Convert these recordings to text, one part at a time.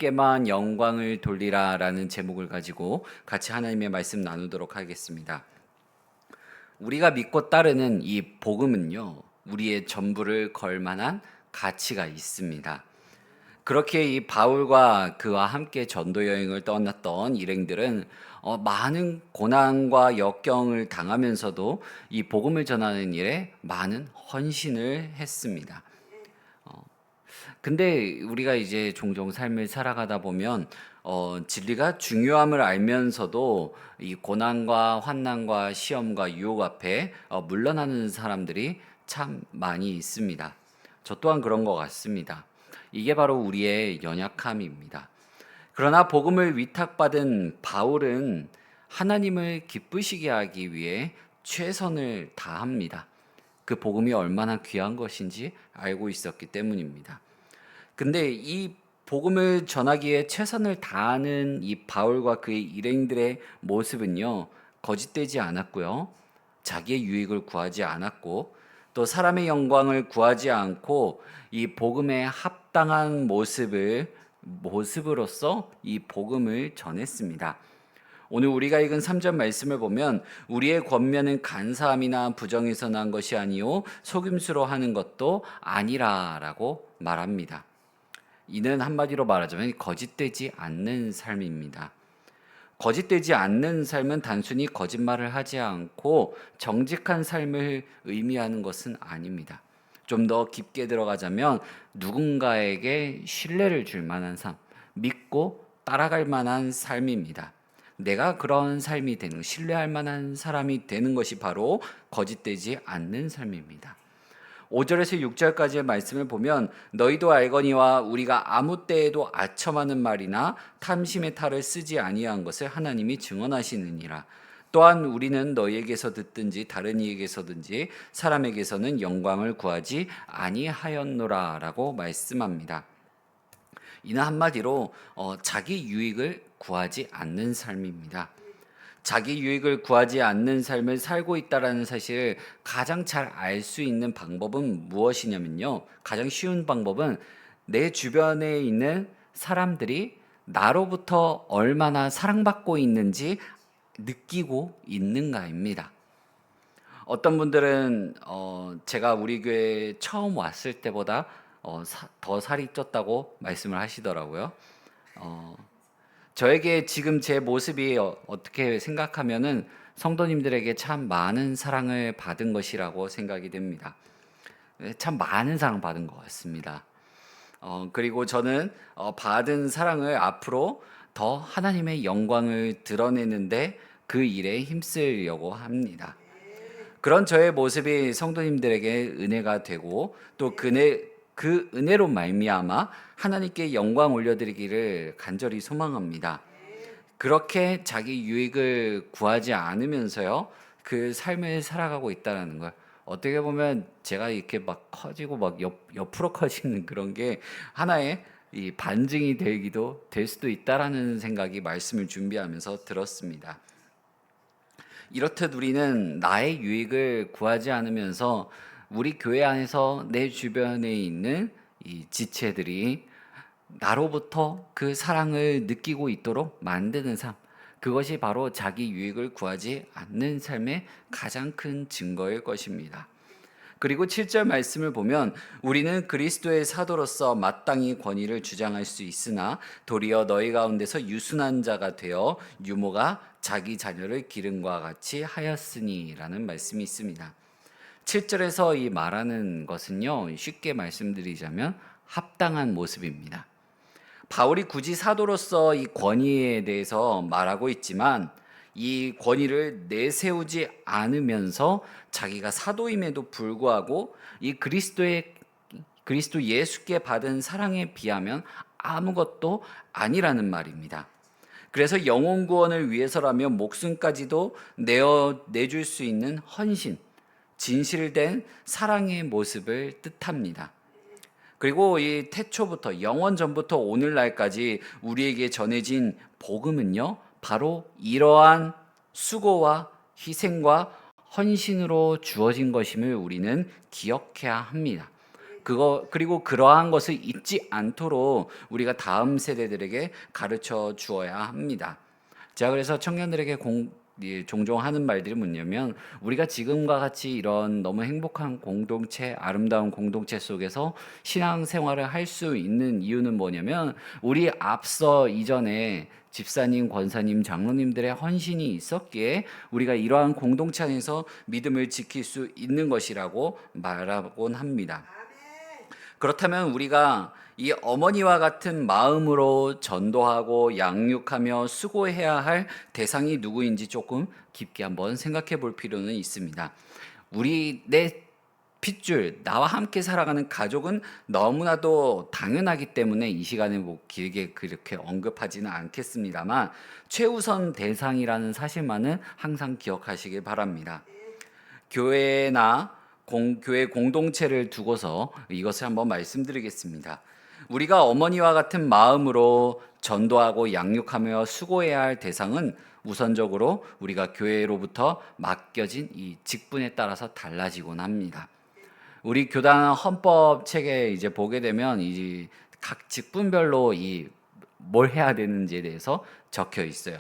주께만 영광을 돌리라라는 제목을 가지고 같이 하나님의 말씀 나누도록 하겠습니다. 우리가 믿고 따르는 이 복음은요, 우리의 전부를 걸 만한 가치가 있습니다. 그렇게 이 바울과 그와 함께 전도 여행을 떠났던 일행들은 많은 고난과 역경을 당하면서도 이 복음을 전하는 일에 많은 헌신을 했습니다. 근데 우리가 이제 종종 삶을 살아가다 보면 진리가 중요함을 알면서도 이 고난과 환난과 시험과 유혹 앞에 물러나는 사람들이 참 많이 있습니다. 저 또한 그런 것 같습니다. 이게 바로 우리의 연약함입니다. 그러나 복음을 위탁받은 바울은 하나님을 기쁘시게 하기 위해 최선을 다합니다. 그 복음이 얼마나 귀한 것인지 알고 있었기 때문입니다. 근데 이 복음을 전하기에 최선을 다하는 이 바울과 그의 일행들의 모습은요, 거짓되지 않았고요, 자기의 유익을 구하지 않았고, 또 사람의 영광을 구하지 않고 이 복음에 합당한 모습으로서 이 복음을 전했습니다. 오늘 우리가 읽은 3절 말씀을 보면 우리의 권면은 간사함이나 부정에서 난 것이 아니요 속임수로 하는 것도 아니라라고 말합니다. 이는 한마디로 말하자면 거짓되지 않는 삶입니다. 거짓되지 않는 삶은 단순히 거짓말을 하지 않고 정직한 삶을 의미하는 것은 아닙니다. 좀 더 깊게 들어가자면 누군가에게 신뢰를 줄 만한 삶, 믿고 따라갈 만한 삶입니다. 내가 그런 삶이 되는, 신뢰할 만한 사람이 되는 것이 바로 거짓되지 않는 삶입니다. 5절에서 6절까지의 말씀을 보면 너희도 알거니와 우리가 아무 때에도 아첨하는 말이나 탐심의 탈을 쓰지 아니한 것을 하나님이 증언하시느니라. 또한 우리는 너희에게서 듣든지 다른 이에게서든지 사람에게서는 영광을 구하지 아니하였노라라고 말씀합니다. 이는 한마디로 자기 유익을 구하지 않는 삶입니다. 자기 유익을 구하지 않는 삶을 살고 있다라는 사실을 가장 잘 알 수 있는 방법은 무엇이냐면요. 가장 쉬운 방법은 내 주변에 있는 사람들이 나로부터 얼마나 사랑받고 있는지 느끼고 있는가입니다. 어떤 분들은 제가 우리 교회에 처음 왔을 때보다 더 살이 쪘다고 말씀을 하시더라고요. 어, 저에게 지금 제 모습이 어떻게 생각하면은 성도님들에게 참 많은 사랑을 받은 것이라고 생각이 됩니다. 참 많은 사랑 받은 것 같습니다. 그리고 저는 받은 사랑을 앞으로 더 하나님의 영광을 드러내는데 그 일에 힘쓰려고 합니다. 그런 저의 모습이 성도님들에게 은혜가 되고 또 그 은혜로 말미암아 하나님께 영광 올려드리기를 간절히 소망합니다. 그렇게 자기 유익을 구하지 않으면서요, 그 삶을 살아가고 있다는 걸 어떻게 보면 제가 이렇게 막 커지고 막 옆으로 커지는 그런 게 하나의 이 반증이 되기도 될 수도 있다라는 생각이 말씀을 준비하면서 들었습니다. 이렇듯 우리는 나의 유익을 구하지 않으면서 우리 교회 안에서 내 주변에 있는 이 지체들이 나로부터 그 사랑을 느끼고 있도록 만드는 삶. 그것이 바로 자기 유익을 구하지 않는 삶의 가장 큰 증거일 것입니다. 그리고 7절 말씀을 보면 우리는 그리스도의 사도로서 마땅히 권위를 주장할 수 있으나 도리어 너희 가운데서 유순한 자가 되어 유모가 자기 자녀를 기름과 같이 하였으니라는 말씀이 있습니다. 7절에서 이 말하는 것은요, 쉽게 말씀드리자면 합당한 모습입니다. 바울이 굳이 사도로서 이 권위에 대해서 말하고 있지만 이 권위를 내세우지 않으면서 자기가 사도임에도 불구하고 이 그리스도 예수께 받은 사랑에 비하면 아무것도 아니라는 말입니다. 그래서 영혼 구원을 위해서라면 목숨까지도 내줄 수 있는 헌신, 진실된 사랑의 모습을 뜻합니다. 그리고 이 태초부터 영원 전부터 오늘날까지 우리에게 전해진 복음은요, 바로 이러한 수고와 희생과 헌신으로 주어진 것임을 우리는 기억해야 합니다. 그리고 그러한 것을 잊지 않도록 우리가 다음 세대들에게 가르쳐 주어야 합니다. 제가 그래서 청년들에게 종종 하는 말들이 뭐냐면, 우리가 지금과 같이 이런 너무 행복한 공동체, 아름다운 공동체 속에서 신앙생활을 할 수 있는 이유는 뭐냐면, 우리 앞서 이전에 집사님, 권사님, 장로님들의 헌신이 있었기에 우리가 이러한 공동체 안에서 믿음을 지킬 수 있는 것이라고 말하곤 합니다. 그렇다면 우리가 이 어머니와 같은 마음으로 전도하고 양육하며 수고해야 할 대상이 누구인지 조금 깊게 한번 생각해 볼 필요는 있습니다. 내 핏줄, 나와 함께 살아가는 가족은 너무나도 당연하기 때문에 이 시간에 뭐 길게 그렇게 언급하지는 않겠습니다만, 최우선 대상이라는 사실만은 항상 기억하시길 바랍니다. 교회나 교회 공동체를 두고서 이것을 한번 말씀드리겠습니다. 우리가 어머니와 같은 마음으로 전도하고 양육하며 수고해야 할 대상은 우선적으로 우리가 교회로부터 맡겨진 이 직분에 따라서 달라지곤 합니다. 우리 교단 헌법 책에 이제 보게 되면 이 각 직분별로 뭘 해야 되는지에 대해서 적혀 있어요.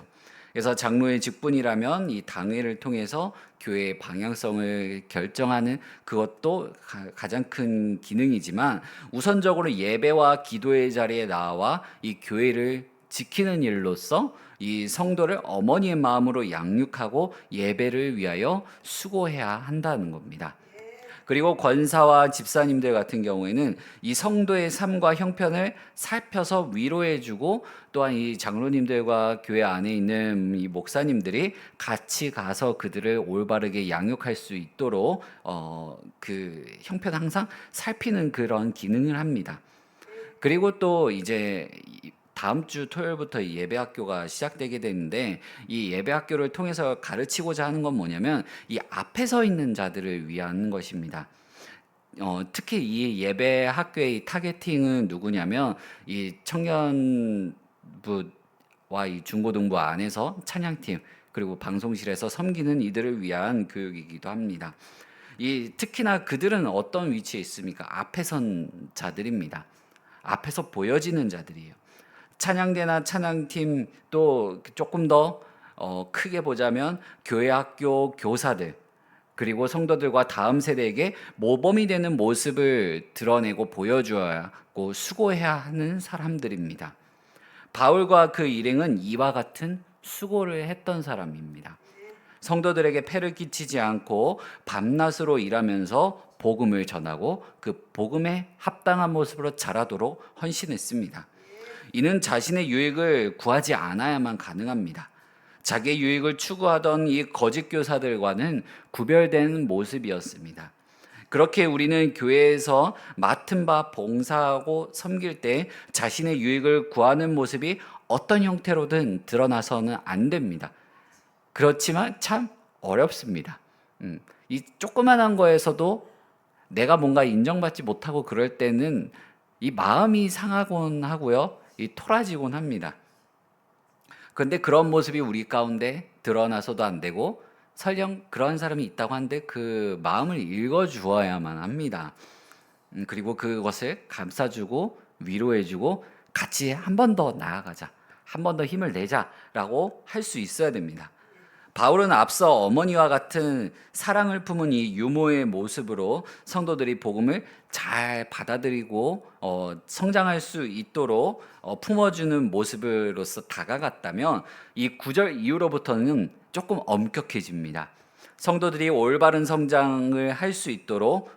그래서 장로의 직분이라면 이 당회를 통해서 교회의 방향성을 결정하는 그것도 가장 큰 기능이지만, 우선적으로 예배와 기도의 자리에 나와 이 교회를 지키는 일로서 이 성도를 어머니의 마음으로 양육하고 예배를 위하여 수고해야 한다는 겁니다. 그리고 권사와 집사님들 같은 경우에는 이 성도의 삶과 형편을 살펴서 위로해주고, 또한 이 장로님들과 교회 안에 있는 이 목사님들이 같이 가서 그들을 올바르게 양육할 수 있도록 그 형편 항상 살피는 그런 기능을 합니다. 그리고 또 이제 다음 주 토요일부터 이 예배학교가 시작되게 되는데, 이 예배학교를 통해서 가르치고자 하는 건 뭐냐면 이 앞에 서 있는 자들을 위한 것입니다. 특히 이 예배학교의 타겟팅은 누구냐면 이 청년부와 이 중고등부 안에서 찬양팀 그리고 방송실에서 섬기는 이들을 위한 교육이기도 합니다. 특히나 그들은 어떤 위치에 있습니까? 앞에 선 자들입니다. 앞에서 보여지는 자들이에요. 찬양대나 찬양팀, 또 조금 더 크게 보자면 교회 학교 교사들, 그리고 성도들과 다음 세대에게 모범이 되는 모습을 드러내고 보여주어야 하고 수고해야 하는 사람들입니다. 바울과 그 일행은 이와 같은 수고를 했던 사람입니다. 성도들에게 폐를 끼치지 않고 밤낮으로 일하면서 복음을 전하고 그 복음에 합당한 모습으로 자라도록 헌신했습니다. 이는 자신의 유익을 구하지 않아야만 가능합니다. 자기의 유익을 추구하던 이 거짓 교사들과는 구별된 모습이었습니다. 그렇게 우리는 교회에서 맡은 바 봉사하고 섬길 때 자신의 유익을 구하는 모습이 어떤 형태로든 드러나서는 안 됩니다. 그렇지만 참 어렵습니다. 이 조그만한 거에서도 내가 뭔가 인정받지 못하고 그럴 때는 이 마음이 상하곤 하고요. 토라지곤 합니다. 그런데 그런 모습이 우리 가운데 드러나서도 안 되고, 설령 그런 사람이 있다고 하는데 그 마음을 읽어주어야만 합니다. 그리고 그것을 감싸주고 위로해주고 같이 한 번 더 나아가자, 한 번 더 힘을 내자라고 할 수 있어야 됩니다. 바울은 앞서 어머니와 같은 사랑을 품은 이 유모의 모습으로 성도들이 복음을 잘 받아들이고 성장할 수 있도록 품어주는 모습으로서 다가갔다면, 이 9절 이후로부터는 조금 엄격해집니다. 성도들이 올바른 성장을 할 수 있도록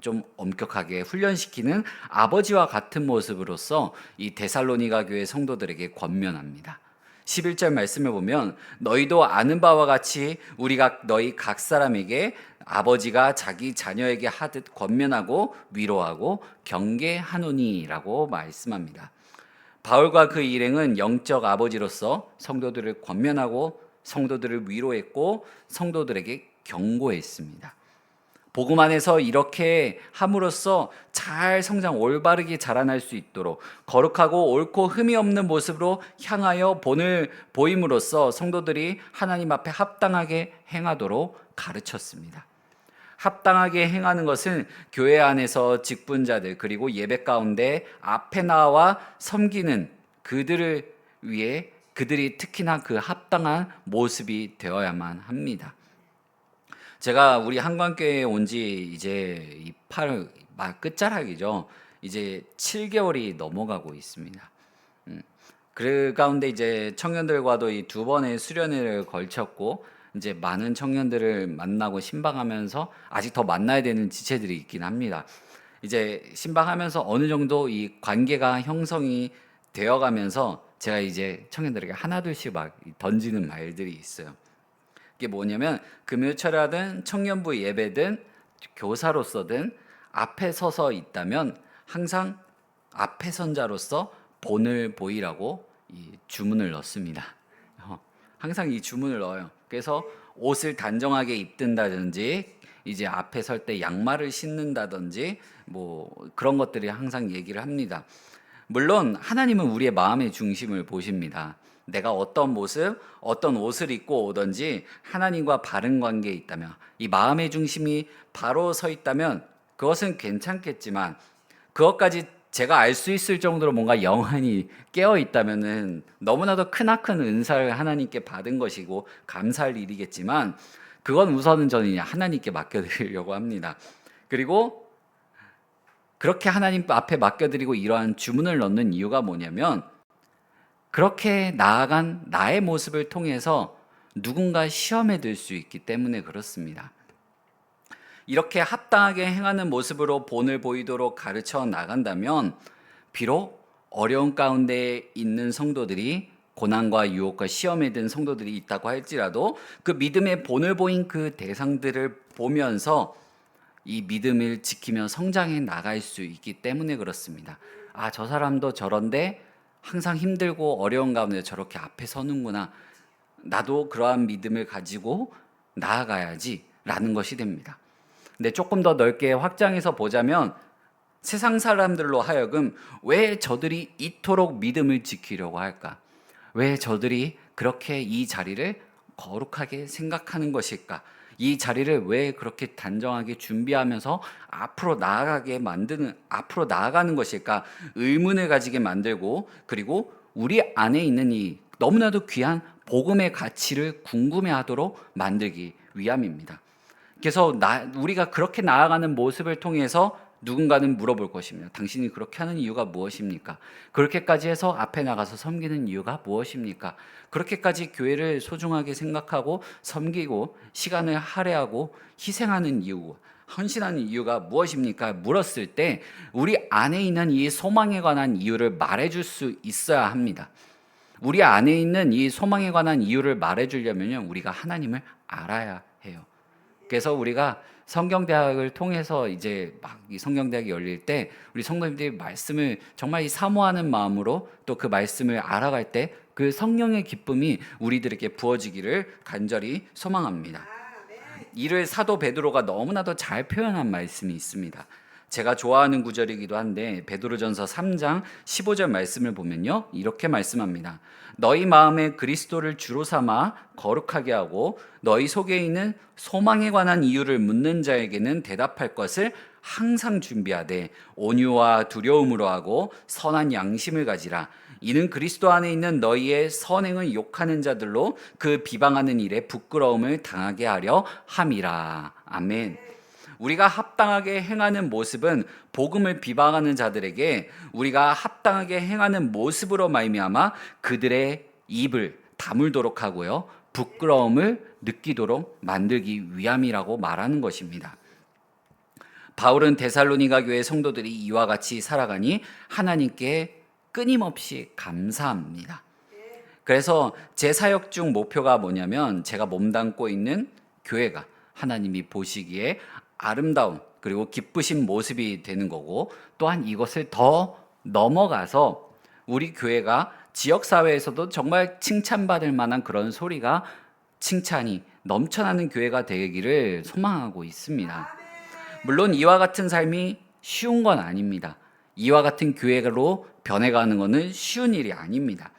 좀 엄격하게 훈련시키는 아버지와 같은 모습으로서 이 데살로니가 교회 성도들에게 권면합니다. 11절 말씀을 보면, 너희도 아는 바와 같이 우리가 너희 각 사람에게 아버지가 자기 자녀에게 하듯 권면하고 위로하고 경계하노니 라고 말씀합니다. 바울과 그 일행은 영적 아버지로서 성도들을 권면하고 성도들을 위로했고 성도들에게 경고했습니다. 복음 안에서 이렇게 함으로써 잘 성장 올바르게 자라날 수 있도록 거룩하고 옳고 흠이 없는 모습으로 향하여 본을 보임으로써 성도들이 하나님 앞에 합당하게 행하도록 가르쳤습니다. 합당하게 행하는 것은 교회 안에서 직분자들 그리고 예배 가운데 앞에 나와 섬기는 그들을 위해 그들이 특히나 그 합당한 모습이 되어야만 합니다. 제가 우리 한광교회에 온 지 이제 끝자락이죠. 이제 7개월이 넘어가고 있습니다. 그 가운데 이제 청년들과도 이 두 번의 수련회를 걸쳤고 이제 많은 청년들을 만나고 신방하면서 아직 더 만나야 되는 지체들이 있긴 합니다. 이제 신방하면서 어느 정도 이 관계가 형성이 되어가면서 제가 이제 청년들에게 하나둘씩 막 던지는 말들이 있어요. 이게 뭐냐면 금요철야든 청년부 예배든 교사로서든 앞에 서서 있다면 항상 앞에 선자로서 본을 보이라고 이 주문을 넣습니다. 항상 이 주문을 넣어요. 그래서 옷을 단정하게 입든다든지 이제 앞에 설 때 양말을 신는다든지 뭐 그런 것들이 항상 얘기를 합니다. 물론 하나님은 우리의 마음의 중심을 보십니다. 내가 어떤 모습, 어떤 옷을 입고 오든지 하나님과 바른 관계에 있다면, 이 마음의 중심이 바로 서 있다면 그것은 괜찮겠지만, 그것까지 제가 알 수 있을 정도로 뭔가 영안이 깨어 있다면은 너무나도 크나큰 은사를 하나님께 받은 것이고 감사할 일이겠지만, 그건 우선은 저는 하나님께 맡겨드리려고 합니다. 그리고 그렇게 하나님 앞에 맡겨드리고 이러한 주문을 넣는 이유가 뭐냐면, 그렇게 나아간 나의 모습을 통해서 누군가 시험에 들 수 있기 때문에 그렇습니다. 이렇게 합당하게 행하는 모습으로 본을 보이도록 가르쳐 나간다면 비록 어려운 가운데 있는 성도들이, 고난과 유혹과 시험에 든 성도들이 있다고 할지라도 그 믿음의 본을 보인 그 대상들을 보면서 이 믿음을 지키며 성장해 나갈 수 있기 때문에 그렇습니다. 아, 저 사람도 저런데 항상 힘들고 어려운 가운데 저렇게 앞에 서는구나. 나도 그러한 믿음을 가지고 나아가야지 라는 것이 됩니다. 근데 조금 더 넓게 확장해서 보자면 세상 사람들로 하여금 왜 저들이 이토록 믿음을 지키려고 할까? 왜 저들이 그렇게 이 자리를 거룩하게 생각하는 것일까? 이 자리를 왜 그렇게 단정하게 준비하면서 앞으로 나아가는 것일까? 의문을 가지게 만들고, 그리고 우리 안에 있는 이 너무나도 귀한 복음의 가치를 궁금해하도록 만들기 위함입니다. 그래서 우리가 그렇게 나아가는 모습을 통해서 누군가는 물어볼 것입니다. 당신이 그렇게 하는 이유가 무엇입니까? 그렇게까지 해서 앞에 나가서 섬기는 이유가 무엇입니까? 그렇게까지 교회를 소중하게 생각하고 섬기고 시간을 할애하고 희생하는 이유, 헌신하는 이유가 무엇입니까? 물었을 때 우리 안에 있는 이 소망에 관한 이유를 말해줄 수 있어야 합니다. 우리 안에 있는 이 소망에 관한 이유를 말해주려면 우리가 하나님을 알아야 해요. 그래서 우리가 성경대학을 통해서 이제 막 이 성경대학이 열릴 때 우리 성도님들이 말씀을 정말 이 사모하는 마음으로 또 그 말씀을 알아갈 때 그 성령의 기쁨이 우리들에게 부어지기를 간절히 소망합니다. 이를 사도 베드로가 너무나도 잘 표현한 말씀이 있습니다. 제가 좋아하는 구절이기도 한데 베드로전서 3장 15절 말씀을 보면요, 이렇게 말씀합니다. 너희 마음에 그리스도를 주로 삼아 거룩하게 하고 너희 속에 있는 소망에 관한 이유를 묻는 자에게는 대답할 것을 항상 준비하되 온유와 두려움으로 하고 선한 양심을 가지라. 이는 그리스도 안에 있는 너희의 선행을 욕하는 자들로 그 비방하는 일에 부끄러움을 당하게 하려 함이라. 아멘. 우리가 합당하게 행하는 모습은 복음을 비방하는 자들에게 우리가 합당하게 행하는 모습으로 말미암아 그들의 입을 다물도록 하고요, 부끄러움을 느끼도록 만들기 위함이라고 말하는 것입니다. 바울은 데살로니가 교회 성도들이 이와 같이 살아가니 하나님께 끊임없이 감사합니다. 그래서 제 사역 중 목표가 뭐냐면, 제가 몸담고 있는 교회가 하나님이 보시기에 아름다운 그리고 기쁘신 모습이 되는 거고, 또한 이것을 더 넘어가서 우리 교회가 지역사회에서도 정말 칭찬받을 만한 그런 소리가, 칭찬이 넘쳐나는 교회가 되기를 소망하고 있습니다. 물론 이와 같은 삶이 쉬운 건 아닙니다. 이와 같은 교회로 변해가는 것은 쉬운 일이 아닙니다.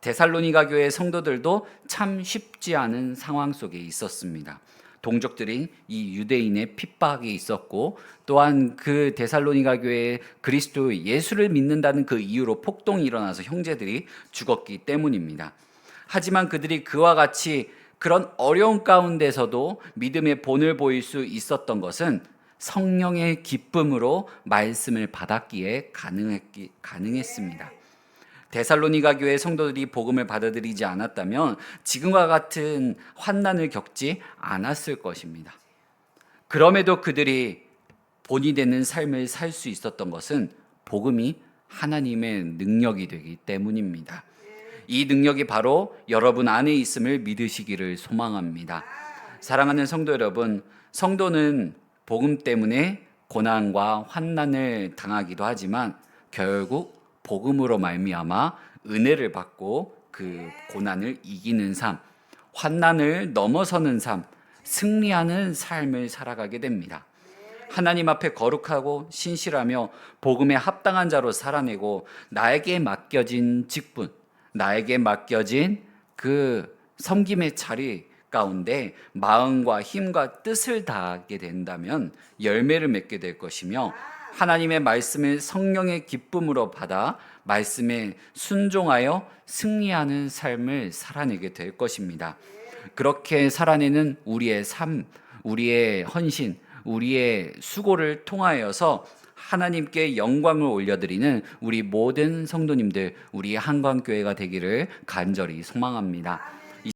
데살로니가 교회 성도들도 참 쉽지 않은 상황 속에 있었습니다. 동족들인 이 유대인의 핍박이 있었고, 또한 그 데살로니가 교회에 그리스도 예수를 믿는다는 그 이유로 폭동이 일어나서 형제들이 죽었기 때문입니다. 하지만 그들이 그와 같이 그런 어려운 가운데서도 믿음의 본을 보일 수 있었던 것은 성령의 기쁨으로 말씀을 받았기에 가능했습니다. 데살로니가 교회 성도들이 복음을 받아들이지 않았다면 지금과 같은 환난을 겪지 않았을 것입니다. 그럼에도 그들이 본이 되는 삶을 살 수 있었던 것은 복음이 하나님의 능력이 되기 때문입니다. 이 능력이 바로 여러분 안에 있음을 믿으시기를 소망합니다. 사랑하는 성도 여러분, 성도는 복음 때문에 고난과 환난을 당하기도 하지만 결국 복음으로 말미암아 은혜를 받고 그 고난을 이기는 삶, 환난을 넘어서는 삶, 승리하는 삶을 살아가게 됩니다. 하나님 앞에 거룩하고 신실하며 복음에 합당한 자로 살아내고 나에게 맡겨진 직분, 나에게 맡겨진 그 섬김의 자리 가운데 마음과 힘과 뜻을 다하게 된다면 열매를 맺게 될 것이며 하나님의 말씀을 성령의 기쁨으로 받아 말씀에 순종하여 승리하는 삶을 살아내게 될 것입니다. 그렇게 살아내는 우리의 삶, 우리의 헌신, 우리의 수고를 통하여서 하나님께 영광을 올려드리는 우리 모든 성도님들, 우리 한광교회가 되기를 간절히 소망합니다.